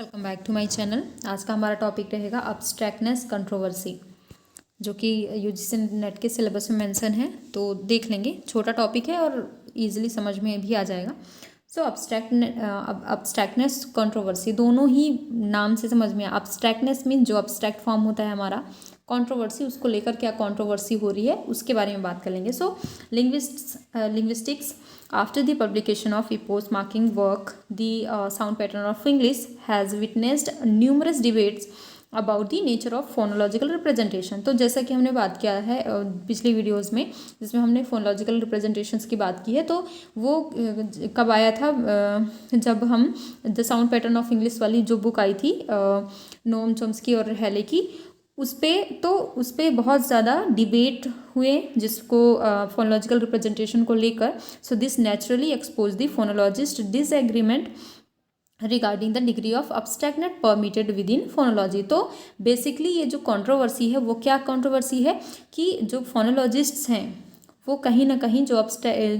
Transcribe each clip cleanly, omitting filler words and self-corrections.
Welcome back to my channel. आज का हमारा टॉपिक रहेगा अब्स्ट्रैक्टनेस कंट्रोवर्सी, जो कि यूजीसी नेट के सिलेबस में मेंशन है। तो देख लेंगे, छोटा टॉपिक है और इजीली समझ में भी आ जाएगा। सो अब्स्ट्रैक्टनेस कंट्रोवर्सी दोनों ही नाम से समझ में। अब्स्ट्रैक्टनेस मीन जो अब्स्ट्रैक्ट फॉर्म होता है हमारा, कंट्रोवर्सी उसको लेकर क्या कंट्रोवर्सी हो रही है उसके बारे में बात कर लेंगे। सो linguistics after the publication of Epos marking work, the sound pattern of English has witnessed numerous debates about the nature of phonological representation। तो जैसा कि हमने बात किया है पिछली वीडियोस में, जिसमें हमने फोनोलॉजिकल रिप्रेजेंटेशंस की बात की है, तो वो कब आया था? जब हम the sound pattern of English वाली जो बुक आई थी नोम चॉम्स्की और हैले की, उस पर बहुत ज़्यादा डिबेट हुए, जिसको फोनोलॉजिकल रिप्रेजेंटेशन को लेकर। So this naturally expose the phonologist disagreement regarding the degree of abstractness permitted within phonology. तो बेसिकली ये जो कंट्रोवर्सी है वो क्या कंट्रोवर्सी है कि जो फोनोलॉजिस्ट्स हैं वो कहीं ना कहीं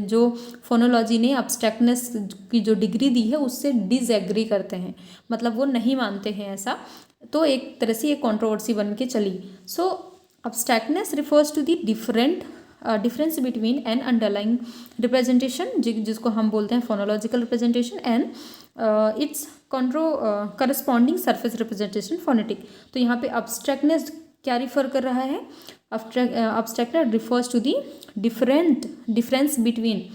जो फोनोलॉजी ने अब्स्ट्रैक्टनेस की जो डिग्री दी है उससे डिसएग्री करते हैं, मतलब वो नहीं मानते हैं ऐसा। तो एक तरह से ये कंट्रोवर्सी बन के चली। So abstractness refers to the difference between an underlying representation, जिसको हम बोलते हैं phonological representation, and its corresponding surface representation phonetic. तो यहाँ पे अब्स्ट्रैक्टनेस क्या रिफर कर रहा है? Abstractness refers to the difference between.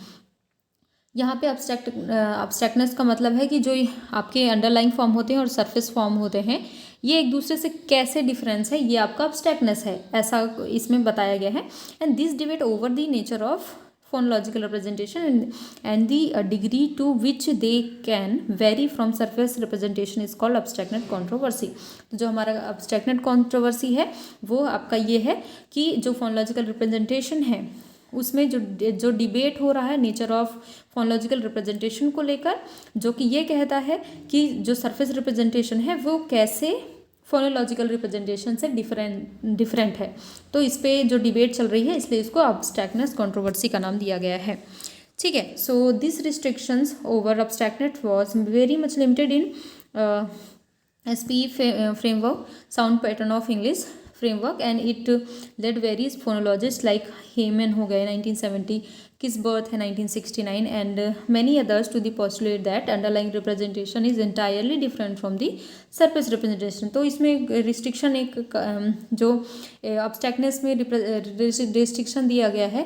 यहाँ पे अब्स्ट्रैक्टनेस का मतलब है कि जो आपके अंडरलाइंग फॉर्म होते हैं और सरफेस फॉर्म होते हैं, ये एक दूसरे से कैसे डिफरेंस है, ये आपका अब्स्ट्रैक्टनेस है, ऐसा इसमें बताया गया है। And this debate over the nature of phonological representation and the degree to which they can vary from surface representation is called abstractness controversy. तो जो हमारा अब्स्ट्रैक्टनेस कंट्रोवर्सी है वो आपका ये है कि जो फोनोलॉजिकल रिप्रेजेंटेशन है उसमें जो डिबेट हो रहा है नेचर ऑफ फोनोलॉजिकल रिप्रेजेंटेशन को लेकर, जो कि ये कहता है कि जो सरफेस रिप्रेजेंटेशन है वो कैसे फोनोलॉजिकल रिप्रेजेंटेशन से डिफरेंट है। तो इस पे जो डिबेट चल रही है, इसलिए इसको अब्स्ट्रैक्टनेस कंट्रोवर्सी का नाम दिया गया है। ठीक है। So this restrictions over abstractness was very much limited in SPE framework, sound pattern of English framework, and it led various phonologists like Heyman हो गए 1970, Kisbert है 1969, and many others to the postulate that underlying representation is entirely different from the surface representation। तो इसमें restriction एक जो अब्स्ट्रैक्टनेस में restriction दिया गया है,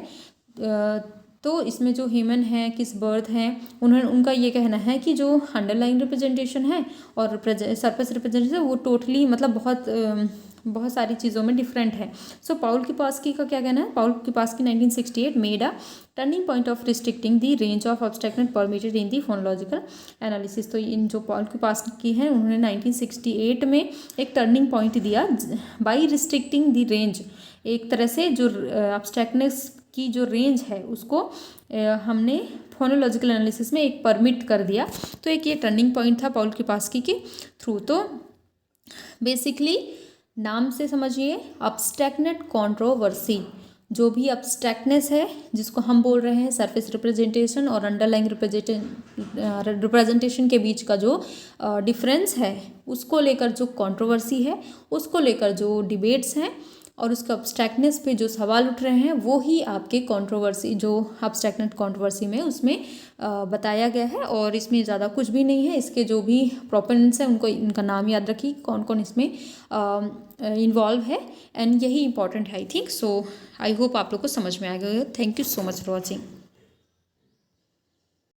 तो इसमें जो हेमन है, किसबर्थ हैं, उनका ये कहना है कि जो अंडरलाइन रिप्रेजेंटेशन है और सरफेस रिप्रेजेंटेशन वो टोटली मतलब बहुत सारी चीज़ों में डिफरेंट है। सो पाउल किपास्की का क्या कहना है? Paul Kiparsky 1968 made a turning point of restricting the range of abstractness permitted in the phonological analysis. तो इन जो पाउल किपास्की हैं उन्होंने 1968 में एक टर्निंग पॉइंट दिया बाई रिस्ट्रिक्टिंग द रेंज। एक तरह से जो अब्स्ट्रैक्टनेस की जो रेंज है उसको हमने फोनोलॉजिकल एनालिसिस में एक परमिट कर दिया। तो एक ये टर्निंग पॉइंट था पाउल किपास्की के थ्रू। तो बेसिकली नाम से समझिए, अब्स्ट्रैक्टनेस कंट्रोवर्सी, जो भी अब्स्ट्रैक्टनेस है जिसको हम बोल रहे हैं सरफेस रिप्रेजेंटेशन और अंडरलाइंग रिप्रेजेंटेशन के बीच का जो डिफरेंस है उसको लेकर जो कंट्रोवर्सी है, उसको लेकर जो डिबेट्स हैं और उसका अब्स्ट्रैक्टनेस पे जो सवाल उठ रहे हैं, वो ही आपके कंट्रोवर्सी जो अब्स्ट्रैक्टनेस कंट्रोवर्सी में उसमें बताया गया है। और इसमें ज़्यादा कुछ भी नहीं है। इसके जो भी प्रोपोनेंट्स हैं उनको इनका नाम याद रखिए, कौन कौन इसमें इन्वॉल्व है, एंड यही इंपॉर्टेंट है I think. So I hope आप लोग को समझ में आ गया। Thank you so much for watching.